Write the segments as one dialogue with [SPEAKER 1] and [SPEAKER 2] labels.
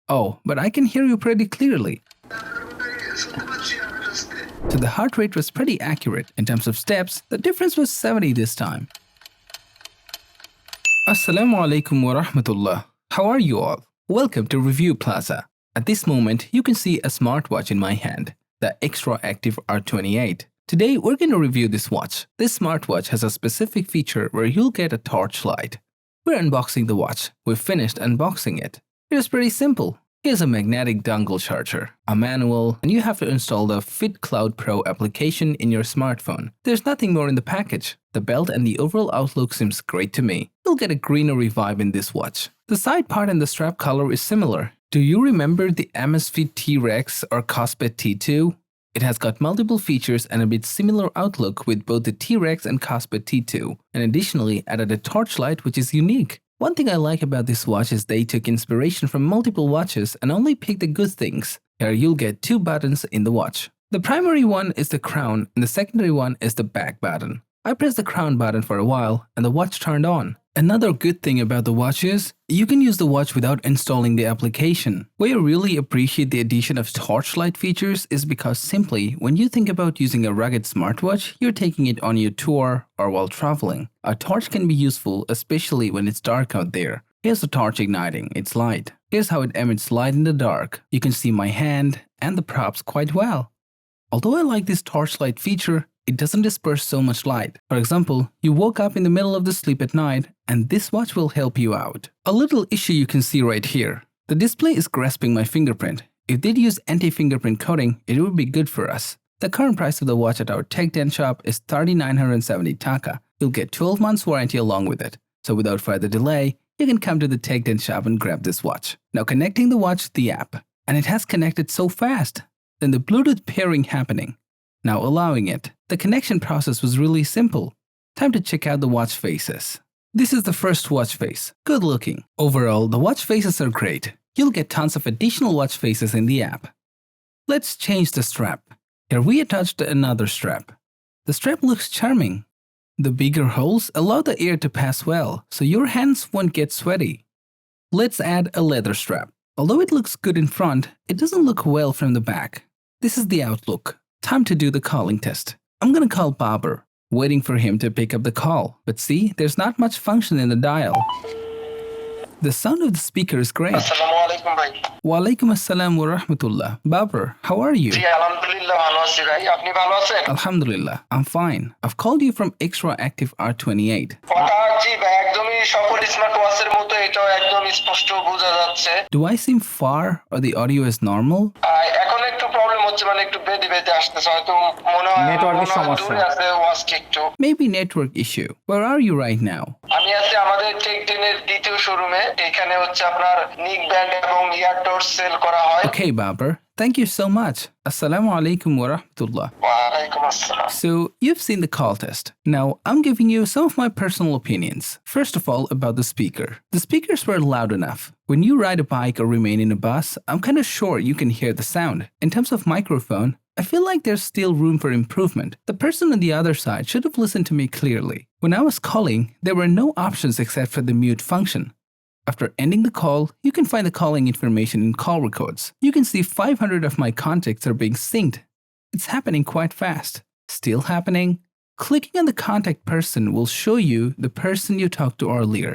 [SPEAKER 1] Oh, but I can hear you pretty clearly. So the heart rate was pretty accurate. In terms of steps, the difference was 70 this time. Assalamu alaikum wa rahmatullah. How are you all? Welcome to Review Plaza. At this moment, you can see a smartwatch in my hand, the XTRA Active R28. Today, we're going to review this watch. This smartwatch has a specific feature where you'll get a torchlight. We're unboxing the watch. We've finished unboxing it. It is pretty simple. Here's a magnetic dongle charger, a manual, and you have to install the Fit Cloud Pro application in your smartphone. There's nothing more in the package. The belt and the overall outlook seems great to me. You'll get a greenery vibe in this watch. The side part and the strap color is similar. Do you remember the Amazfit T-Rex or Cosbit T2? It has got multiple features and a bit similar outlook with both the T-Rex and Cosbit T2, and additionally added a torchlight which is unique. One thing I like about this watch is they took inspiration from multiple watches and only picked the good things. Here you'll get two buttons in the watch. The primary one is the crown and the secondary one is the back button. I pressed the crown button for a while and the watch turned on. Another good thing about the watch is you can use the watch without installing the application. Where I really appreciate the addition of torchlight features is because simply when you think about using a rugged smartwatch, you're taking it on your tour or while traveling. A torch can be useful, especially when it's dark out there. Here's the torch igniting its light. Here's how it emits light in the dark. You can see my hand and the props quite well. Although I like this torchlight feature, it doesn't disperse so much light. For example, you woke up in the middle of the sleep at night and this watch will help you out. A little issue you can see right here. The display is grasping my fingerprint. If they'd use anti-fingerprint coating, it would be good for us. The current price of the watch at our Tech Den shop is 3,970 taka. You'll get 12 months warranty along with it. So without further delay, you can come to the Tech Den shop and grab this watch. Now connecting the watch to the app. And it has connected so fast. Then the Bluetooth pairing happening. Now allowing it. The connection process was really simple. Time to check out the watch faces. This is the first watch face. Good looking. Overall, the watch faces are great. You'll get tons of additional watch faces in the app. Let's change the strap. Here we attached another strap. The strap looks charming. The bigger holes allow the air to pass well, so your hands won't get sweaty. Let's add a leather strap. Although it looks good in front, it doesn't look well from the back. This is the outlook. Time to do the calling test. I'm gonna call Babar, waiting for him to pick up the call. But see, there's not much function in the dial. The sound of the speaker is great.
[SPEAKER 2] Assalamu alaikum bhai.
[SPEAKER 1] Wa alaikum assalam wa rahmatullah. Babar, how are you?
[SPEAKER 2] জি আলহামদুলিল্লাহ ভালো আছি ভাই আপনি ভালো আছেন
[SPEAKER 1] Alhamdulillah, I'm fine. I've called you from XTRA Active R28.
[SPEAKER 2] কথা জি ভাই একদমই সকল স্মার্ট ওয়াচের মতো এটাও একদম স্পষ্ট বোঝা যাচ্ছে
[SPEAKER 1] Do I seem far or the audio is normal?
[SPEAKER 2] এখন একটু প্রবলেম হচ্ছে মানে একটু বেদে বেদে আসতেছে হয়তো মনে হয়
[SPEAKER 3] নেটওয়ার্কের সমস্যা
[SPEAKER 2] দূরে আছে ওয়াচটি একটু
[SPEAKER 1] Maybe network issue. Where are you right now?
[SPEAKER 2] আমি আছি আমাদের টেক টেনের দ্বিতীয় শোরুমে এখানে হচ্ছে আপনার নিক ব্যান্ড এবং ইয়ার টর্চ সেল করা হয়
[SPEAKER 1] Okay, Babar. Thank you so much. Assalamu alaikum wa rahmatullah.
[SPEAKER 2] ওয়া আলাইকুম আসসালাম
[SPEAKER 1] So, you've seen the call test. Now, I'm giving you some of my personal opinions. First of all, about the speaker. The speakers were loud enough. When you ride a bike or remain in a bus, I'm kind of sure you can hear the sound. In terms of microphone, I feel like there's still room for improvement. The person on the other side should have listened to me clearly. When I was calling, there were no options except for the mute function. After ending the call, you can find the calling information in call records. You can see 500 of my contacts are being synced. It's happening quite fast. Still happening? Clicking on the contact person will show you the person you talked to earlier.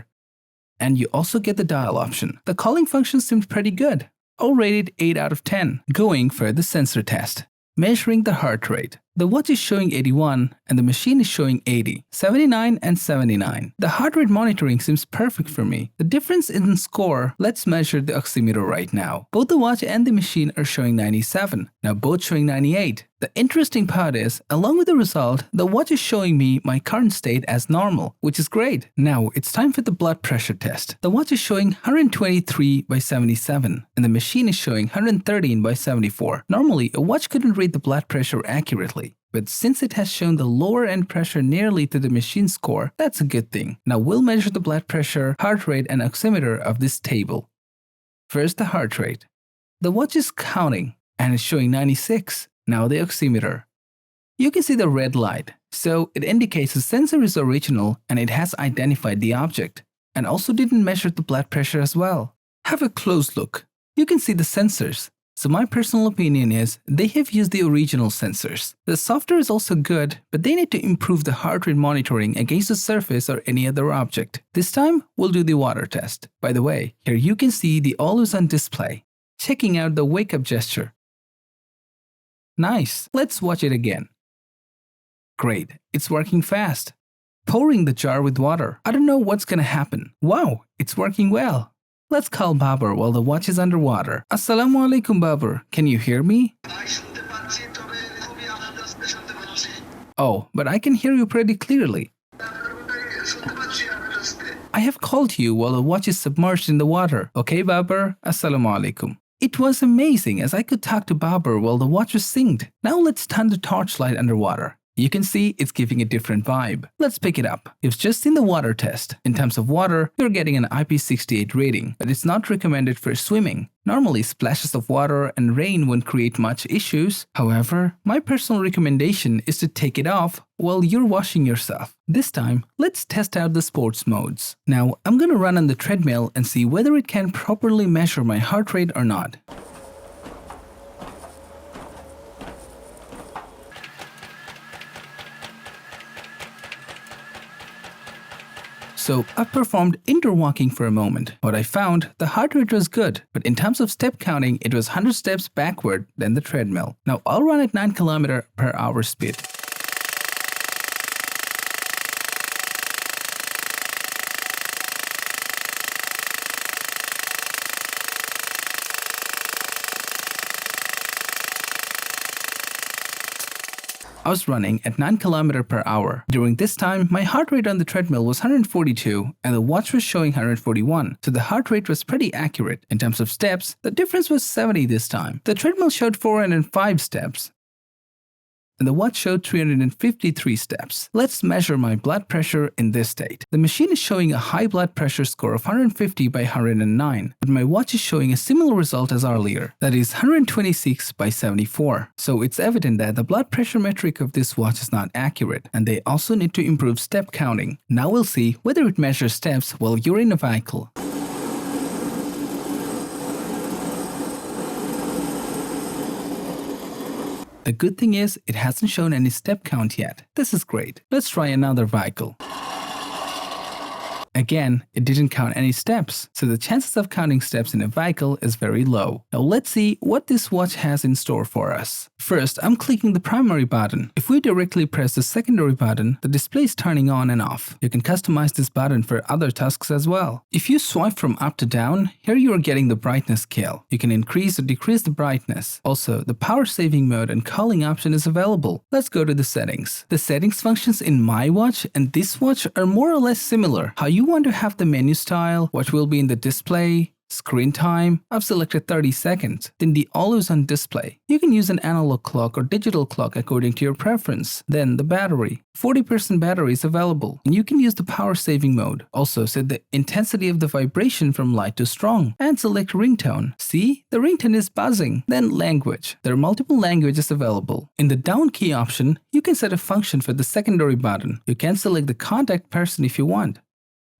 [SPEAKER 1] And you also get the dial option. The calling function seemed pretty good. All rated 8 out of 10. Going for the sensor test. Measuring the heart rate. The watch is showing 81 and the machine is showing 80, 79 and 79. The heart rate monitoring seems perfect for me. The difference in score, let's measure the oximeter right now. Both the watch and the machine are showing 97, now both showing 98. The interesting part is, along with the result, the watch is showing me my current state as normal, which is great. Now it's time for the blood pressure test. The watch is showing 123 by 77 and the machine is showing 113 by 74. Normally, a watch couldn't read the blood pressure accurately. But since it has shown the lower end pressure nearly to the machine score, that's a good thing. Now we'll measure the blood pressure, heart rate and oximeter of this table. First the heart rate. The watch is counting and it's showing 96. Now the oximeter. You can see the red light, so it indicates the sensor is original and it has identified the object, and also didn't measure the blood pressure as well. Have a close look. you can see the sensors. So my personal opinion is they have used the original sensors. The software is also good, but they need to improve the heart rate monitoring against the surface or any other object. This time, we'll do the water test. By the way, here you can see the always-on display. Checking out the wake-up gesture. Nice. Let's watch it again. Great. It's working fast. Pouring the jar with water. I don't know what's gonna happen. Wow, it's working well. Let's call Babar while the watch is underwater. Assalamu alaikum Babar, can you hear me? Oh, but I can hear you pretty clearly. I have called you while the watch is submerged in the water. Okay Babar? Assalamu alaikum. It was amazing as I could talk to Babar while the watch was synced. Now let's turn the torchlight underwater. You can see it's giving a different vibe. Let's pick it up. You've just seen the water test. In terms of water, you're getting an IP68 rating, but it's not recommended for swimming. Normally, splashes of water and rain won't create much issues. However, my personal recommendation is to take it off while you're washing yourself. This time, let's test out the sports modes. Now, I'm gonna run on the treadmill and see whether it can properly measure my heart rate or not. So I performed indoor walking for a moment. What I found, the heart rate was good, but in terms of step counting, it was 100 steps backward than the treadmill. Now I'll run at 9 km/h speed. I was running at 9 km/h. During this time, my heart rate on the treadmill was 142 and the watch was showing 141, so the heart rate was pretty accurate. In terms of steps, the difference was 70 this time. The treadmill showed 405 steps and the watch showed 353 steps. Let's measure my blood pressure in this state. The machine is showing a high blood pressure score of 150 by 109, but my watch is showing a similar result as earlier, that is 126 by 74. So it's evident that the blood pressure metric of this watch is not accurate, and they also need to improve step counting. Now we'll see whether it measures steps while you're in a vehicle. The good thing is, it hasn't shown any step count yet. This is great. Let's try another vehicle. Again, it didn't count any steps, so the chances of counting steps in a vehicle is very low. Now let's see what this watch has in store for us. First, I'm clicking the primary button. If we directly press the secondary button, the display is turning on and off. You can customize this button for other tasks as well. If you swipe from up to down, here you are getting the brightness scale. You can increase or decrease the brightness. Also, the power saving mode and calling option is available. Let's go to the settings. The settings functions in my watch and this watch are more or less similar. How you want to have the menu style, what will be in the display, screen time, I've selected 30 seconds, then the always on display. You can use an analog clock or digital clock according to your preference. Then the battery, 40% battery is available, and you can use the power saving mode. Also set the intensity of the vibration from light to strong, and select ringtone. See, the ringtone is buzzing. Then language, there are multiple languages available. In the down key option, you can set a function for the secondary button. You can select the contact person if you want.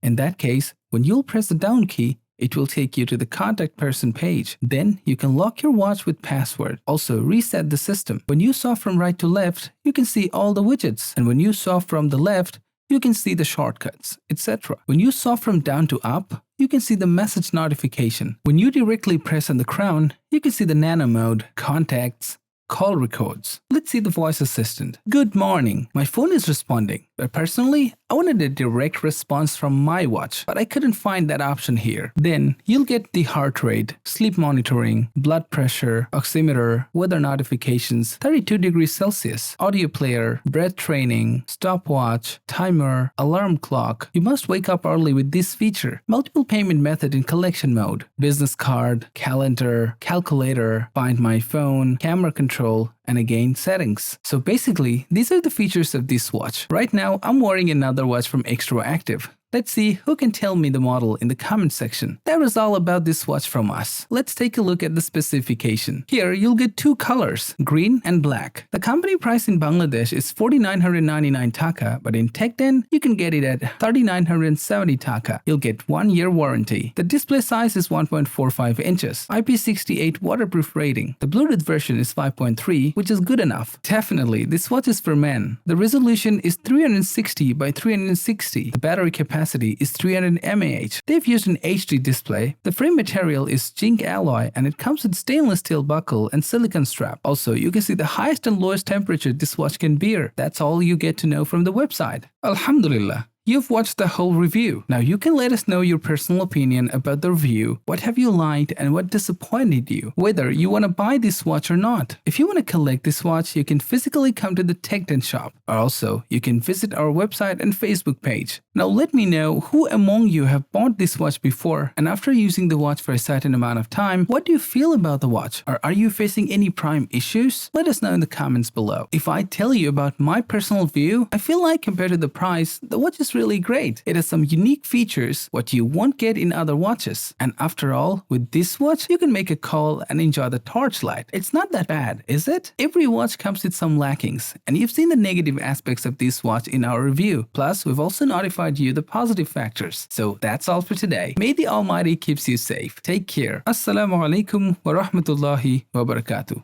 [SPEAKER 1] In that case, when you'll press the down key, it will take you to the contact person page. Then you can lock your watch with password. Also reset the system. When you swipe from right to left, you can see all the widgets. And when you swipe from the left, you can see the shortcuts, etc. When you swipe from down to up, you can see the message notification. When you directly press on the crown, you can see the nano mode, contacts, call records. Let's see the voice assistant. Good morning. My phone is responding, but personally, I wanted a direct response from my watch, but I couldn't find that option here. Then you'll get the heart rate, sleep monitoring, blood pressure, oximeter, weather notifications, 32 degrees Celsius, audio player, breath training, stopwatch, timer, alarm clock. You must wake up early with this feature. Multiple payment method in collection mode, business card, calendar, calculator, find my phone, camera control, and again settings. So basically, these are the features of this watch. Right now, I'm wearing another watch from XTRA Active. Let's see who can tell me the model in the comment section. That was all about this watch from us. Let's take a look at the specification. Here you'll get two colors, green and black. The company price in Bangladesh is 4,999 taka, but in TechDen you can get it at 3,970 taka. You'll get 1 year warranty. The display size is 1.45 inches, IP68 waterproof rating. The Bluetooth version is 5.3, which is good enough. Definitely, this watch is for men. The resolution is 360 by 360. The battery capacity is 300 mAh. They've used an HD display. The frame material is zinc alloy and it comes with stainless steel buckle and silicone strap. Also, you can see the highest and lowest temperature this watch can bear. That's all you get to know from the website. Alhamdulillah. You've watched the whole review. Now you can let us know your personal opinion about the review. What have you liked and what disappointed you? Whether you want to buy this watch or not. If you want to collect this watch, you can physically come to the TechDen shop. Or also, you can visit our website and Facebook page. Now let me know who among you have bought this watch before, and after using the watch for a certain amount of time, what do you feel about the watch? Or are you facing any prime issues? Let us know in the comments below. If I tell you about my personal view, I feel like compared to the price, the watch is really great. It has some unique features what you won't get in other watches. And after all, with this watch, you can make a call and enjoy the torchlight. It's not that bad, is it? Every watch comes with some lackings, and you've seen the negative aspects of this watch in our review. Plus, we've also notified you the positive factors. So that's all for today. May the Almighty keeps you safe. Take care. Assalamu alaikum wa rahmatullahi wa barakatuh.